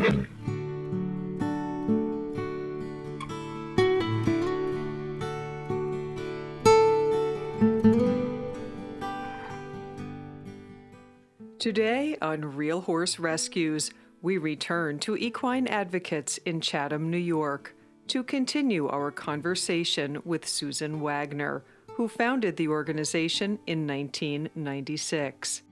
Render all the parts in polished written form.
Today on Real Horse Rescues, we return to Equine Advocates in Chatham, New York, to continue our conversation with Susan Wagner, who founded the organization in 1996.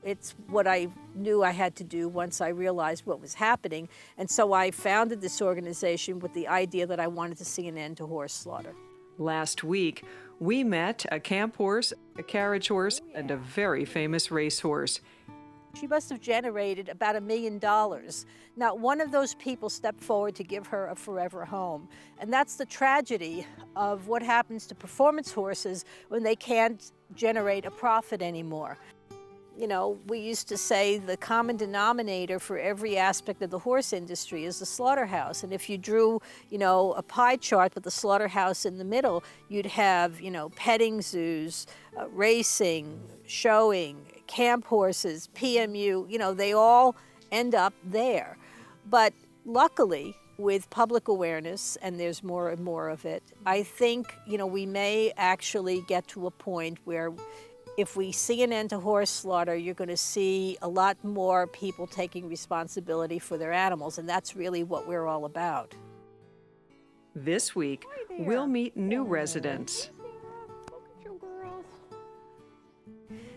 It's what I knew I had to do once I realized what was happening, and so I founded this organization with the idea that I wanted to see an end to horse slaughter. Last week, we met a camp horse, a carriage horse, and a very famous racehorse. She must have generated about $1 million. Not one of those people stepped forward to give her a forever home. And that's the tragedy of what happens to performance horses when they can't generate a profit anymore. You know, we used to say the common denominator for every aspect of the horse industry is the slaughterhouse. And if you drew, a pie chart with the slaughterhouse in the middle, you'd have, petting zoos, racing, showing, camp horses, PMU, they all end up there. But luckily, with public awareness, and there's more and more of it, I think, we may actually get to a point where if we see an end to horse slaughter, you're going to see a lot more people taking responsibility for their animals, and that's really what we're all about. This week, we'll meet new residents.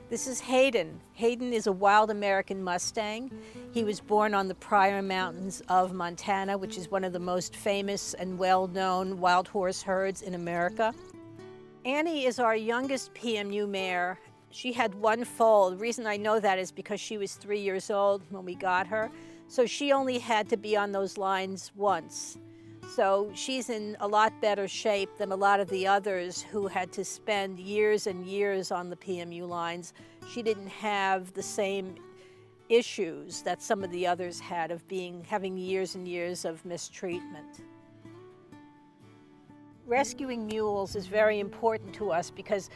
This is Hayden. Hayden is a Wild American Mustang. He was born on the Prairie Mountains of Montana, which is one of the most famous and well-known wild horse herds in America. Annie is our youngest PMU mare. She had one foal. The reason I know that is because she was 3 years old when we got her. So she only had to be on those lines once. So she's in a lot better shape than a lot of the others who had to spend years and years on the PMU lines. She didn't have the same issues that some of the others had of having years and years of mistreatment. Rescuing mules is very important to us because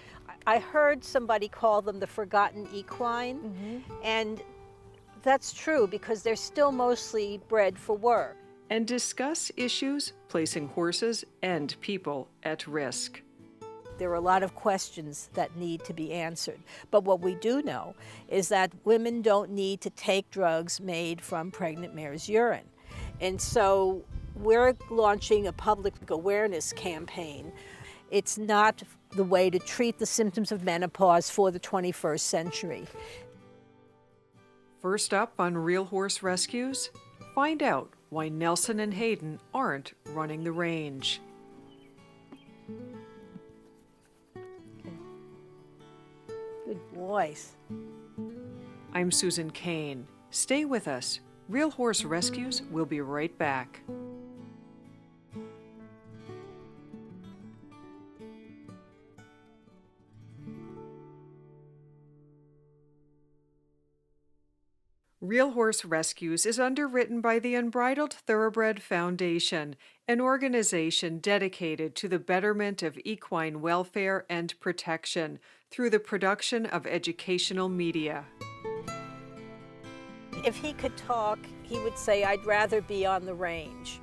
I heard somebody call them the Forgotten Equine, and that's true because they're still mostly bred for work. And discuss issues placing horses and people at risk. There are a lot of questions that need to be answered. But what we do know is that women don't need to take drugs made from pregnant mares' urine. And so we're launching a public awareness campaign. It's not the way to treat the symptoms of menopause for the 21st century. First up on Real Horse Rescues, find out why Nelson and Hayden aren't running the range. Good boys. I'm Susan Kane. Stay with us. Real Horse Rescues will be right back. Real Horse Rescues is underwritten by the Unbridled Thoroughbred Foundation, an organization dedicated to the betterment of equine welfare and protection through the production of educational media. If he could talk, he would say, "I'd rather be on the range."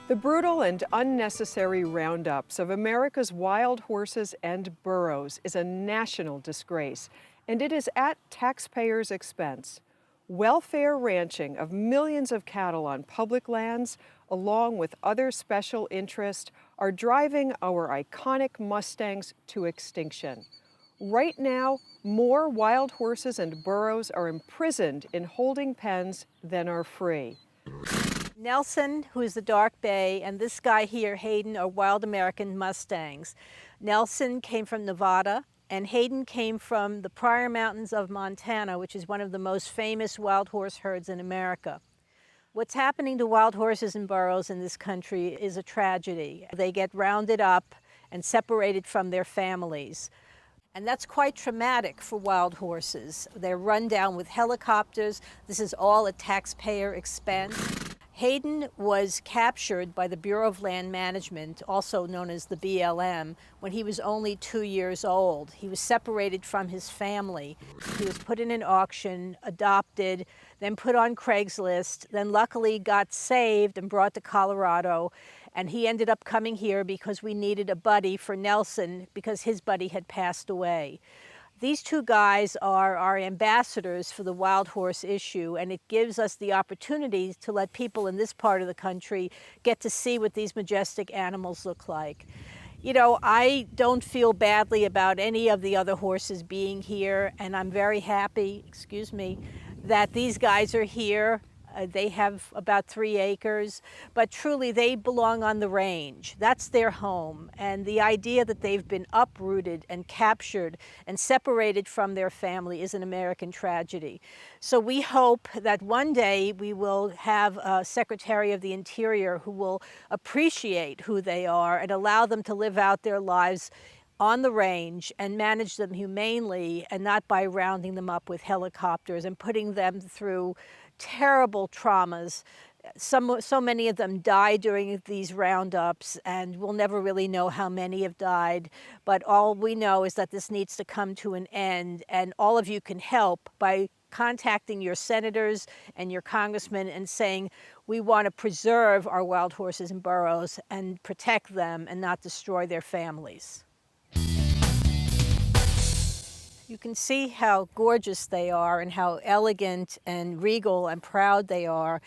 The brutal and unnecessary roundups of America's wild horses and burros is a national disgrace, and it is at taxpayers' expense. Welfare ranching of millions of cattle on public lands, along with other special interests, are driving our iconic Mustangs to extinction. Right now, more wild horses and burros are imprisoned in holding pens than are free. Nelson, who is the dark bay, and this guy here, Hayden, are Wild American Mustangs. Nelson came from Nevada, and Hayden came from the Prairie Mountains of Montana, which is one of the most famous wild horse herds in America. What's happening to wild horses and burros in this country is a tragedy. They get rounded up and separated from their families. And that's quite traumatic for wild horses. They're run down with helicopters. This is all at taxpayer expense. Hayden was captured by the Bureau of Land Management, also known as the BLM, when he was only 2 years old. He was separated from his family. He was put in an auction, adopted, then put on Craigslist, then luckily got saved and brought to Colorado. And he ended up coming here because we needed a buddy for Nelson because his buddy had passed away. These two guys are our ambassadors for the wild horse issue, and it gives us the opportunity to let people in this part of the country get to see what these majestic animals look like. You know, I don't feel badly about any of the other horses being here, and I'm very happy, that these guys are here. They have about 3 acres, but truly they belong on the range. That's their home. And the idea that they've been uprooted and captured and separated from their family is an American tragedy. So we hope that one day we will have a Secretary of the Interior who will appreciate who they are and allow them to live out their lives on the range and manage them humanely, and not by rounding them up with helicopters and putting them through terrible traumas. So many of them die during these roundups, and we'll never really know how many have died. But all we know is that this needs to come to an end, and all of you can help by contacting your senators and your congressmen and saying, we want to preserve our wild horses and burros and protect them and not destroy their families. You can see how gorgeous they are and how elegant and regal and proud they are.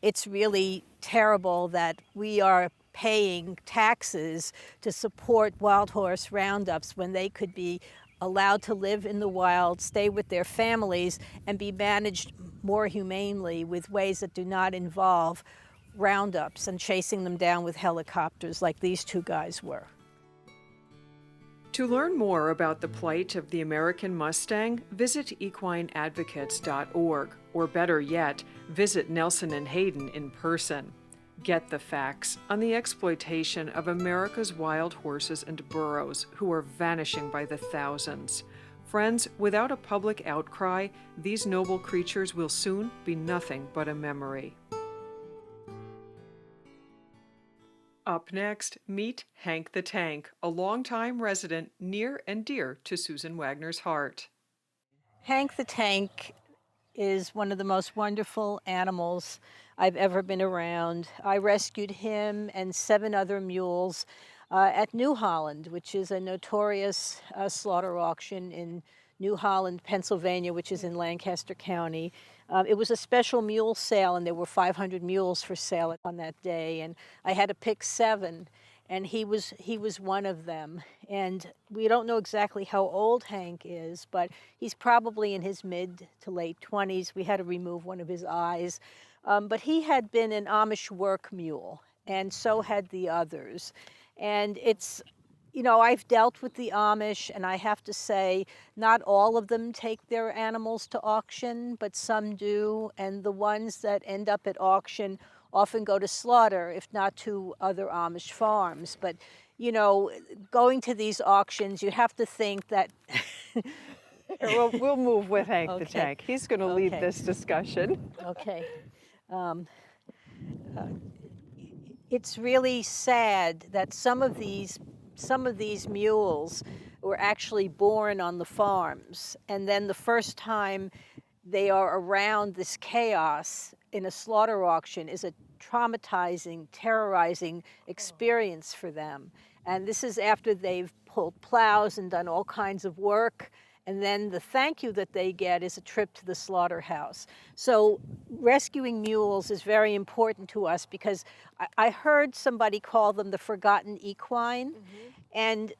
It's really terrible that we are paying taxes to support wild horse roundups when they could be allowed to live in the wild, stay with their families, and be managed more humanely with ways that do not involve roundups and chasing them down with helicopters like these two guys were. To learn more about the plight of the American Mustang, visit equineadvocates.org, or better yet, visit Nelson and Hayden in person. Get the facts on the exploitation of America's wild horses and burros, who are vanishing by the thousands. Friends, without a public outcry, these noble creatures will soon be nothing but a memory. Up next, meet Hank the Tank, a longtime resident near and dear to Susan Wagner's heart. Hank the Tank is one of the most wonderful animals I've ever been around. I rescued him and 7 other mules at New Holland, which is a notorious slaughter auction in New Holland, Pennsylvania, which is in Lancaster County. It was a special mule sale, and there were 500 mules for sale on that day, and I had to pick 7, and he was one of them. And we don't know exactly how old Hank is, but he's probably in his mid to late 20s. We had to remove one of his eyes, but he had been an Amish work mule, and so had the others. And it's, you know, I've dealt with the Amish, and I have to say, not all of them take their animals to auction, but some do, and the ones that end up at auction often go to slaughter, if not to other Amish farms. But, you know, going to these auctions, you have to think that... We'll move with Hank the Okay. Tank. He's going to lead Okay. this discussion. Okay. It's really sad that some of these mules were actually born on the farms, and then the first time they are around this chaos in a slaughter auction is a traumatizing, terrorizing experience for them. And this is after they've pulled plows and done all kinds of work, and then the thank you that they get is a trip to the slaughterhouse. So rescuing mules is very important to us because I heard somebody call them the Forgotten Equine, and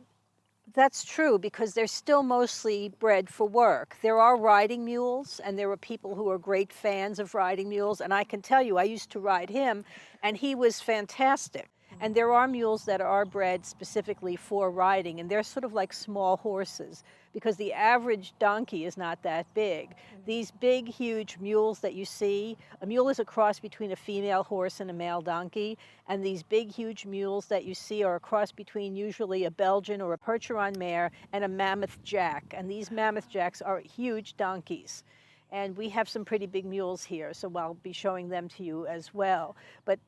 that's true because they're still mostly bred for work. There are riding mules, and there are people who are great fans of riding mules, and I can tell you, I used to ride him, and he was fantastic. And there are mules that are bred specifically for riding, and they're sort of like small horses because the average donkey is not that big. These big, huge mules that you see, a mule is a cross between a female horse and a male donkey, and these big, huge mules that you see are a cross between usually a Belgian or a Percheron mare and a mammoth jack, and these mammoth jacks are huge donkeys. And we have some pretty big mules here, so I'll be showing them to you as well. But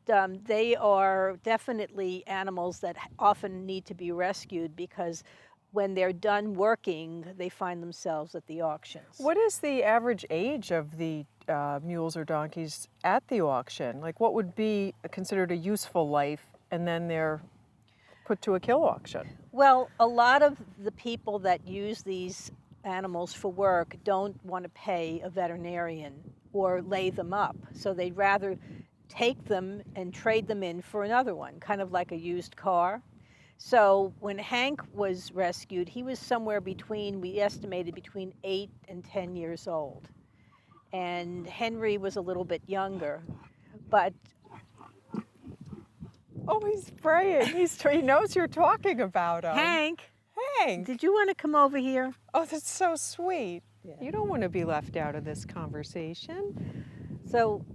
they are definitely animals that often need to be rescued because when they're done working, they find themselves at the auctions. What is the average age of the mules or donkeys at the auction? Like, what would be considered a useful life, and then they're put to a kill auction? Well, a lot of the people that use these animals for work don't want to pay a veterinarian or lay them up. So they'd rather take them and trade them in for another one, kind of like a used car. So when Hank was rescued, he was somewhere between, we estimated, between 8 and 10 years old. And Henry was a little bit younger, but... Oh, he's spraying. He knows you're talking about him. Hank! Hank! Did you want to come over here? Oh, that's so sweet. Yeah. You don't want to be left out of this conversation. So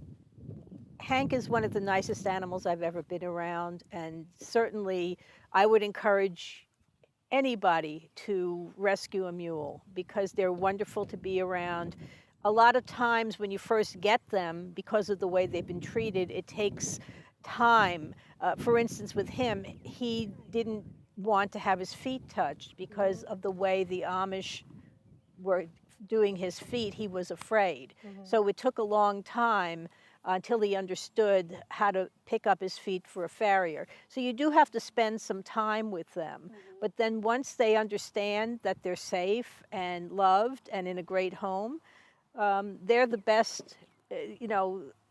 Hank is one of the nicest animals I've ever been around, and certainly I would encourage anybody to rescue a mule because they're wonderful to be around. A lot of times when you first get them, because of the way they've been treated, it takes time. For instance, with him, he didn't want to have his feet touched because of the way the Amish were doing his feet. He was afraid. So it took a long time until he understood how to pick up his feet for a farrier. So you do have to spend some time with them. But then once they understand that they're safe and loved and in a great home, they're the best.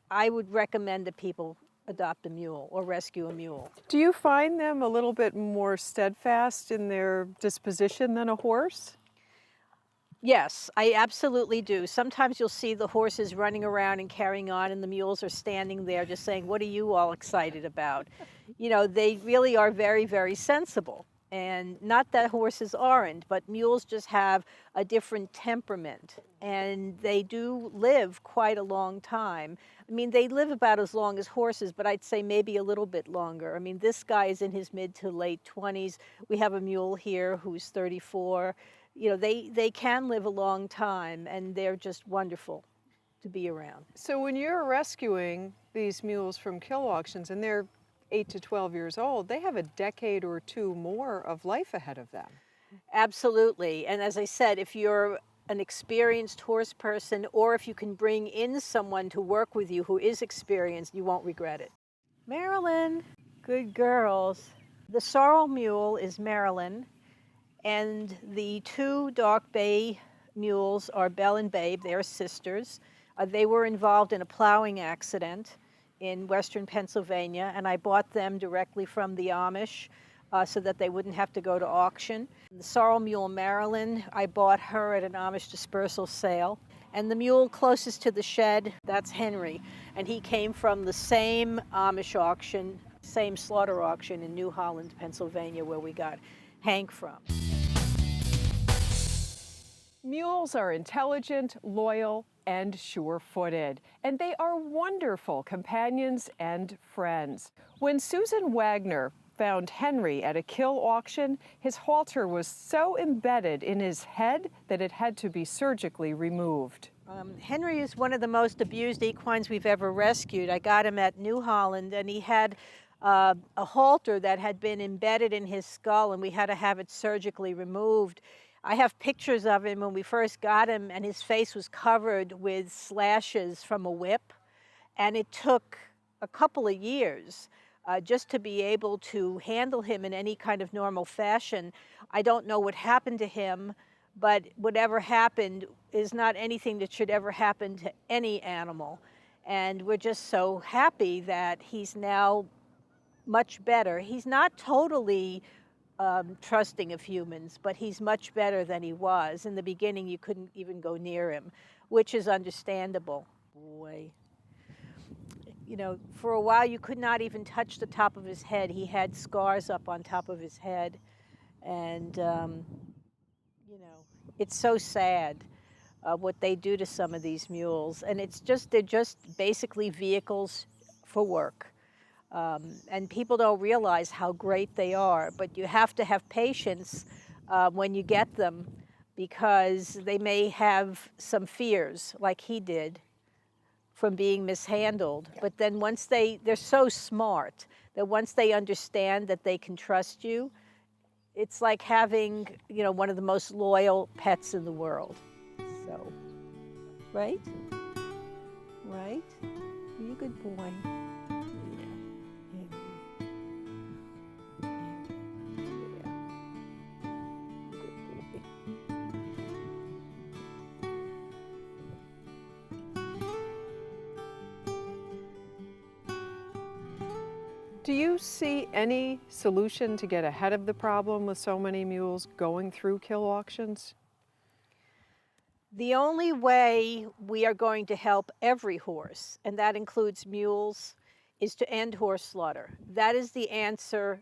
I would recommend that people adopt a mule or rescue a mule. Do you find them a little bit more steadfast in their disposition than a horse? Yes, I absolutely do. Sometimes you'll see the horses running around and carrying on, and the mules are standing there just saying, "What are you all excited about?" They really are very, very sensible. And not that horses aren't, but mules just have a different temperament. And they do live quite a long time. I mean, they live about as long as horses, but I'd say maybe a little bit longer. I mean, this guy is in his mid to late 20s. We have a mule here who's 34. They can live a long time, and they're just wonderful to be around. So when you're rescuing these mules from kill auctions, and they're 8 to 12 years old, they have a decade or two more of life ahead of them. Absolutely. And as I said, if you're an experienced horse person, or if you can bring in someone to work with you who is experienced, you won't regret it. Marilyn, good girls. The sorrel mule is Marilyn, and the two dark bay mules are Belle and Babe. They're sisters. They were involved in a plowing accident in western Pennsylvania, and I bought them directly from the Amish so that they wouldn't have to go to auction. The sorrel mule Marilyn, I bought her at an Amish dispersal sale. And the mule closest to the shed, that's Henry, and he came from the same Amish auction, same slaughter auction in New Holland, Pennsylvania, where we got Hank from. Mules are intelligent, loyal, and sure-footed, and they are wonderful companions and friends. When Susan Wagner found Henry at a kill auction, his halter was so embedded in his head that it had to be surgically removed. Henry is one of the most abused equines we've ever rescued. I got him at New Holland, and he had a halter that had been embedded in his skull, and we had to have it surgically removed. I have pictures of him when we first got him, and his face was covered with slashes from a whip, and it took a couple of years just to be able to handle him in any kind of normal fashion. I don't know what happened to him, but whatever happened is not anything that should ever happen to any animal. And we're just so happy that he's now much better. He's not totally trusting of humans, but he's much better than he was. In the beginning, you couldn't even go near him, which is understandable. Boy. For a while, you could not even touch the top of his head. He had scars up on top of his head. And, it's so sad what they do to some of these mules. And they're just basically vehicles for work. And people don't realize how great they are, but you have to have patience when you get them, because they may have some fears, like he did, from being mishandled. But then once they're so smart that once they understand that they can trust you, it's like having, you know, one of the most loyal pets in the world. So, right? Right? You're a good boy. Do you see any solution to get ahead of the problem with so many mules going through kill auctions? The only way we are going to help every horse, and that includes mules, is to end horse slaughter. That is the answer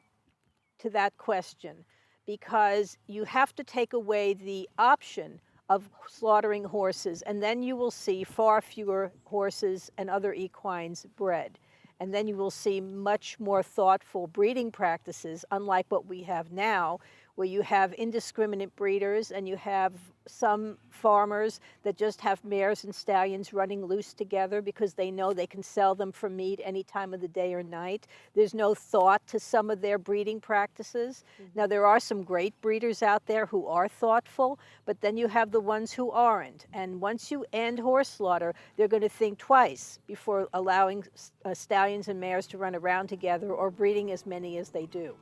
to that question, because you have to take away the option of slaughtering horses, and then you will see far fewer horses and other equines bred. And then you will see much more thoughtful breeding practices, unlike what we have now, where you have indiscriminate breeders and you have some farmers that just have mares and stallions running loose together because they know they can sell them for meat any time of the day or night. There's no thought to some of their breeding practices. Now, there are some great breeders out there who are thoughtful, but then you have the ones who aren't. And once you end horse slaughter, they're going to think twice before allowing stallions and mares to run around together or breeding as many as they do.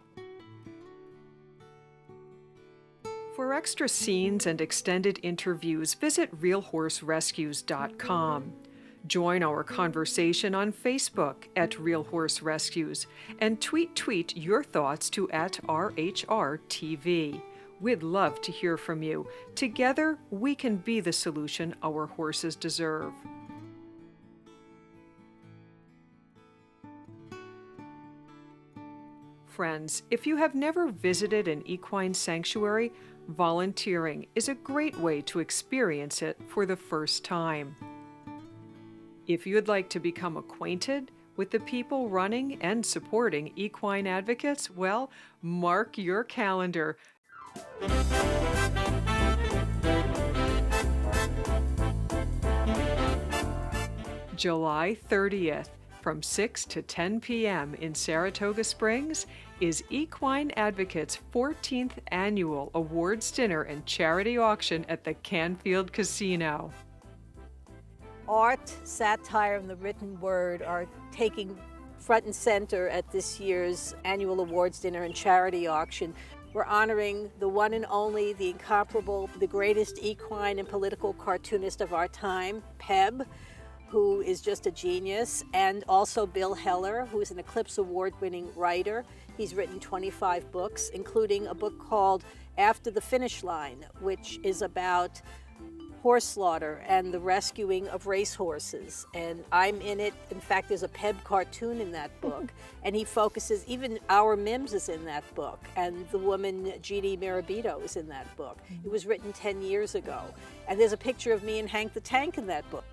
For extra scenes and extended interviews, visit realhorserescues.com. Join our conversation on Facebook at Real Horse Rescues and tweet your thoughts to @RHRTV. We'd love to hear from you. Together, we can be the solution our horses deserve. Friends, if you have never visited an equine sanctuary, volunteering is a great way to experience it for the first time. If you'd like to become acquainted with the people running and supporting Equine Advocates, well, mark your calendar. July 30th, from 6 to 10 p.m. in Saratoga Springs, is Equine Advocates' 14th Annual Awards Dinner and Charity Auction at the Canfield Casino. Art, satire, and the written word are taking front and center at this year's Annual Awards Dinner and Charity Auction. We're honoring the one and only, the incomparable, the greatest equine and political cartoonist of our time, Peb, who is just a genius, and also Bill Heller, who is an Eclipse Award-winning writer. He's written 25 books, including a book called After the Finish Line, which is about horse slaughter and the rescuing of racehorses. And I'm in it. In fact, there's a Peb cartoon in that book. And he focuses, even Our Mims is in that book. And the woman, G.D. Mirabito, is in that book. It was written 10 years ago. And there's a picture of me and Hank the Tank in that book.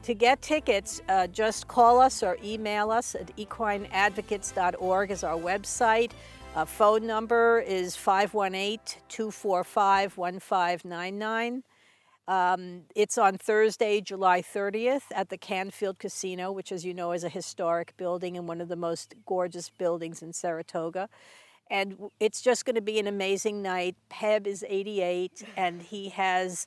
To get tickets, just call us or email us at equineadvocates.org is our website. Phone number is 518-245-1599. It's on Thursday, July 30th at the Canfield Casino, which, as you know, is a historic building and one of the most gorgeous buildings in Saratoga. And it's just going to be an amazing night. Peb is 88, and he has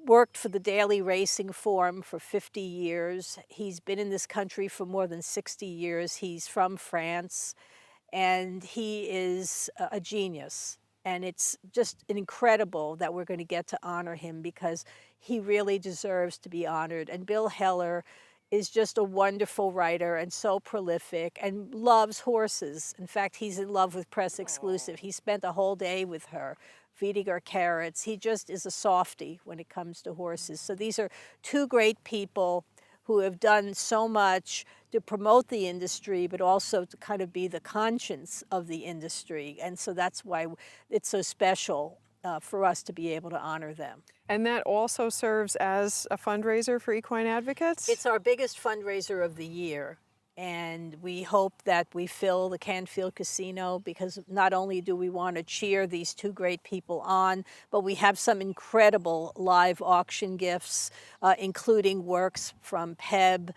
worked for the Daily Racing Form for 50 years. He's been in this country for more than 60 years. He's from France, and he is a genius. And it's just incredible that we're going to get to honor him because he really deserves to be honored. And Bill Heller is just a wonderful writer and so prolific and loves horses. In fact, he's in love with Press Exclusive. He spent a whole day with her, feeding her carrots. He just is a softie when it comes to horses. So these are two great people who have done so much to promote the industry, but also to kind of be the conscience of the industry. And so that's why it's so special for us to be able to honor them. And that also serves as a fundraiser for Equine Advocates? It's our biggest fundraiser of the year. And we hope that we fill the Canfield Casino, because not only do we want to cheer these two great people on, but we have some incredible live auction gifts, including works from Peb.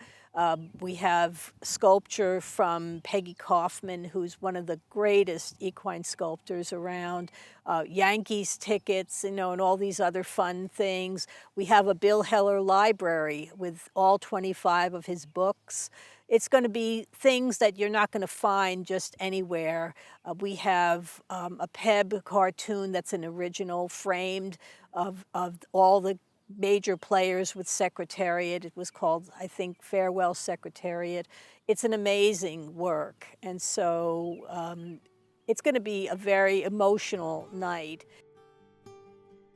We have sculpture from Peggy Kaufman, who's one of the greatest equine sculptors around, Yankees tickets, and all these other fun things. We have a Bill Heller library with all 25 of his books. It's going to be things that you're not going to find just anywhere. We have a Peb cartoon that's an original, framed of all the major players with Secretariat. It was called, I think, Farewell Secretariat. It's an amazing work. And so it's going to be a very emotional night.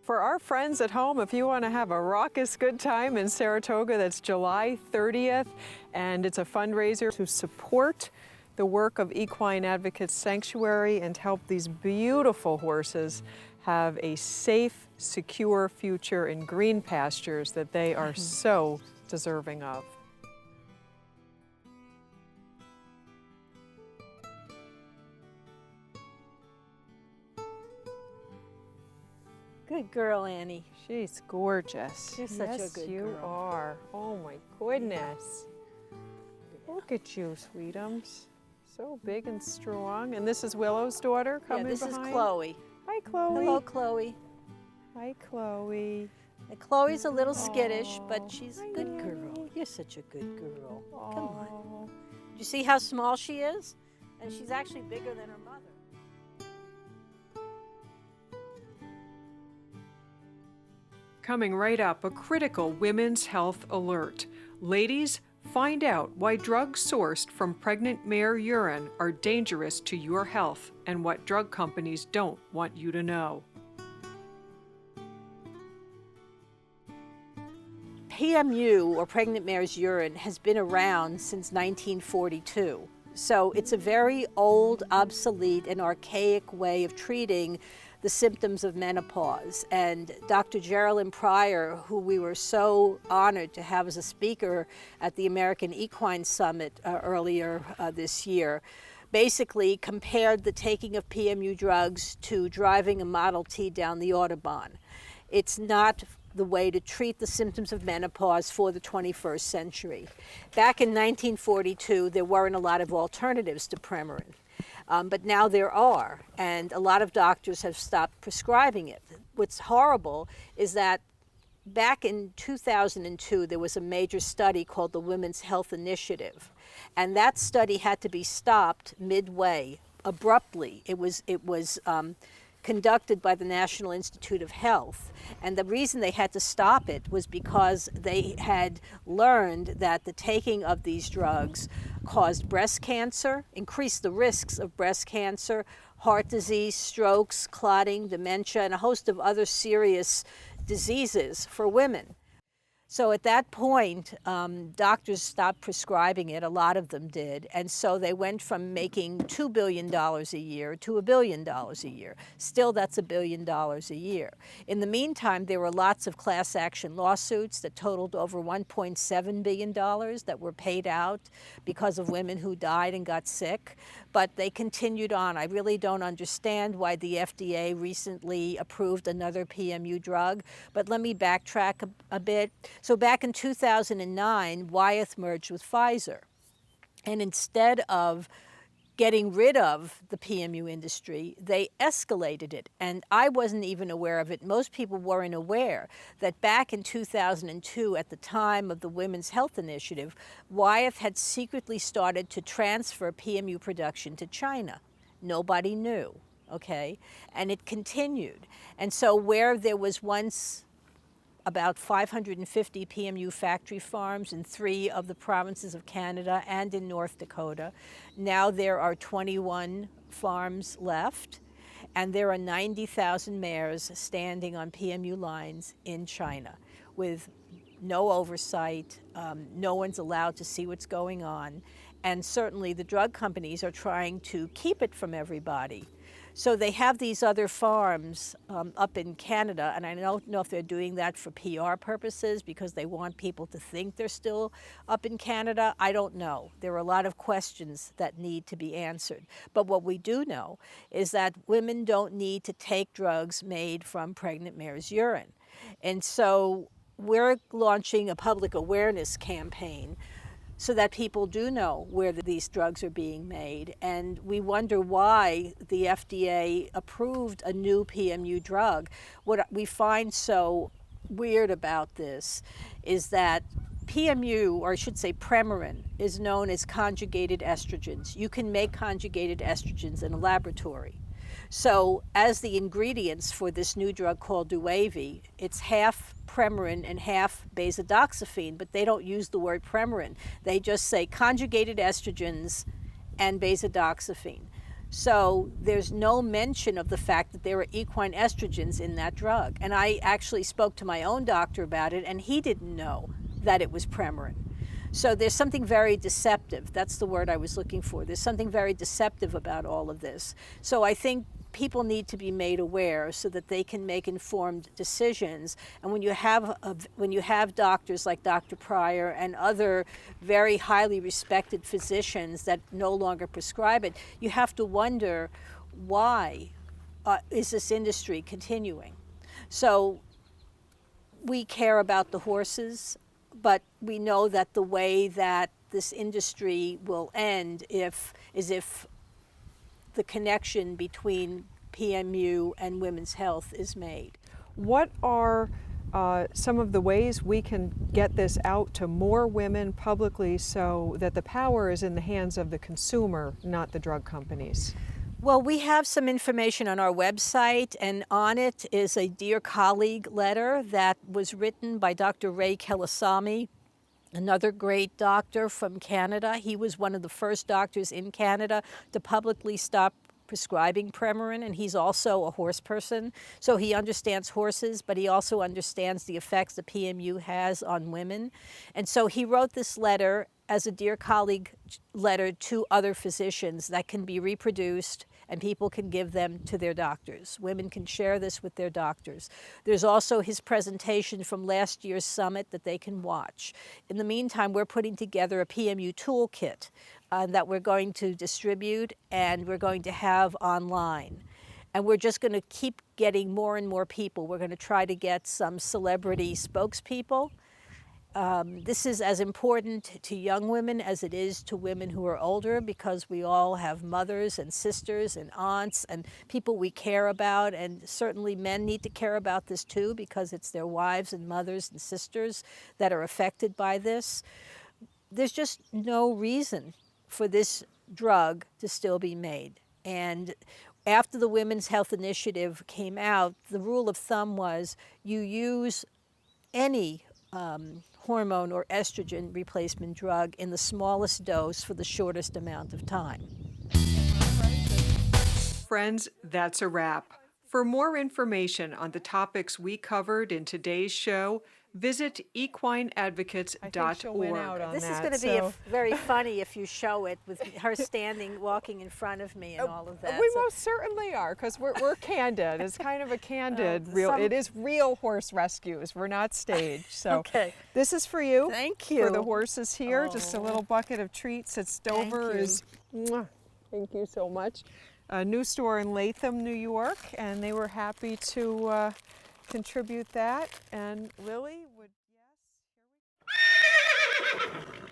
For our friends at home, if you want to have a raucous good time in Saratoga, that's July 30th, and it's a fundraiser to support the work of Equine Advocates Sanctuary and help these beautiful horses have a safe, secure future in green pastures that they are so deserving of. Good girl, Annie. She's gorgeous. You're such a good you girl. are. Oh my goodness. Look at you, sweetums. So big and strong. And this is Willow's daughter coming this behind? is Chloe. Hi, Chloe. Hello, Chloe. Hi, Chloe. And Chloe's a little skittish, Aw, but she's a good I girl. know. You're such a good girl. Come on. Aw. Do you see how small she is? And she's actually bigger than her mother. Coming right up, a critical women's health alert. Ladies, find out why drugs sourced from pregnant mare urine are dangerous to your health and what drug companies don't want you to know. PMU, or pregnant mare's urine, has been around since 1942. So it's a very old, obsolete, and archaic way of treating the symptoms of menopause. And Dr. Geraldine Pryor, who we were so honored to have as a speaker at the American Equine Summit earlier this year, basically compared the taking of PMU drugs to driving a Model T down the Autobahn. It's not the way to treat the symptoms of menopause for the 21st century. Back in 1942, there weren't a lot of alternatives to Premarin. But now there are, and a lot of doctors have stopped prescribing it. What's horrible is that back in 2002, there was a major study called the Women's Health Initiative, and that study had to be stopped midway, abruptly. It was conducted by the National Institute of Health. And the reason they had to stop it was because they had learned that the taking of these drugs caused breast cancer, increased the risks of breast cancer, heart disease, strokes, clotting, dementia, and a host of other serious diseases for women. So at that point, doctors stopped prescribing it, a lot of them did, and so they went from making $2 billion a year to $1 billion a year. Still, that's $1 billion a year. In the meantime, there were lots of class action lawsuits that totaled over $1.7 billion that were paid out because of women who died and got sick, but they continued on. I really don't understand why the FDA recently approved another PMU drug, but let me backtrack a bit. So back in 2009, Wyeth merged with Pfizer. And instead of getting rid of the PMU industry, they escalated it. And I wasn't even aware of it. Most people weren't aware that back in 2002, at the time of the Women's Health Initiative, Wyeth had secretly started to transfer PMU production to China. Nobody knew, okay? And it continued. And so where there was once about 550 PMU factory farms in 3 of the provinces of Canada and in North Dakota. Now there are 21 farms left, and there are 90,000 mares standing on PMU lines in China with no oversight. No one's allowed to see what's going on. And certainly the drug companies are trying to keep it from everybody. So they have these other farms up in Canada, and I don't know if they're doing that for PR purposes because they want people to think they're still up in Canada. I don't know. There are a lot of questions that need to be answered. But what we do know is that women don't need to take drugs made from pregnant mare's urine. And so we're launching a public awareness campaign so that people do know where these drugs are being made. And we wonder why the FDA approved a new PMU drug. What we find so weird about this is that PMU, or I should say Premarin, is known as conjugated estrogens. You can make conjugated estrogens in a laboratory. So as the ingredients for this new drug called Duavy, it's half Premarin and half Beta-doxyphene, but they don't use the word Premarin. They just say conjugated estrogens and Beta-doxyphene. So there's no mention of the fact that there are equine estrogens in that drug. And I actually spoke to my own doctor about it, and he didn't know that it was Premarin. So there's something very deceptive. That's the word I was looking for. There's something very deceptive about all of this. So I think people need to be made aware so that they can make informed decisions. And when you have doctors like Dr. Pryor and other very highly respected physicians that no longer prescribe it, you have to wonder why is this industry continuing? So we care about the horses, but we know that the way that this industry will end is if the connection between PMU and women's health is made. What are some of the ways we can get this out to more women publicly so that the power is in the hands of the consumer, not the drug companies? Well, we have some information on our website, and on it is a Dear Colleague letter that was written by Dr. Ray Kelasamy, another great doctor from Canada. He was one of the first doctors in Canada to publicly stop prescribing Premarin, and he's also a horse person. So he understands horses, but he also understands the effects the PMU has on women. And so he wrote this letter as a Dear Colleague letter to other physicians that can be reproduced, and people can give them to their doctors. Women can share this with their doctors. There's also his presentation from last year's summit that they can watch. In the meantime, we're putting together a PMU toolkit that we're going to distribute and we're going to have online. And we're just going to keep getting more and more people. We're going to try to get some celebrity spokespeople. This is as important to young women as it is to women who are older, because we all have mothers and sisters and aunts and people we care about, and certainly men need to care about this too, because it's their wives and mothers and sisters that are affected by this. There's just no reason for this drug to still be made. And after the Women's Health Initiative came out, the rule of thumb was you use any hormone or estrogen replacement drug in the smallest dose for the shortest amount of time. Friends, that's a wrap. For more information on the topics we covered in today's show, visit equineadvocates.org. This is going to be very funny if you show it with her walking in front of me and all of that. We most certainly are, because we're candid. It's kind of a candid, it is real horse rescues. We're not staged. So okay. This is for you. Thank you. For the horses here, just a little bucket of treats at Stover is, thank you so much. A new store in Latham, New York, and they were happy to contribute that. And Lily would, yes, here we go.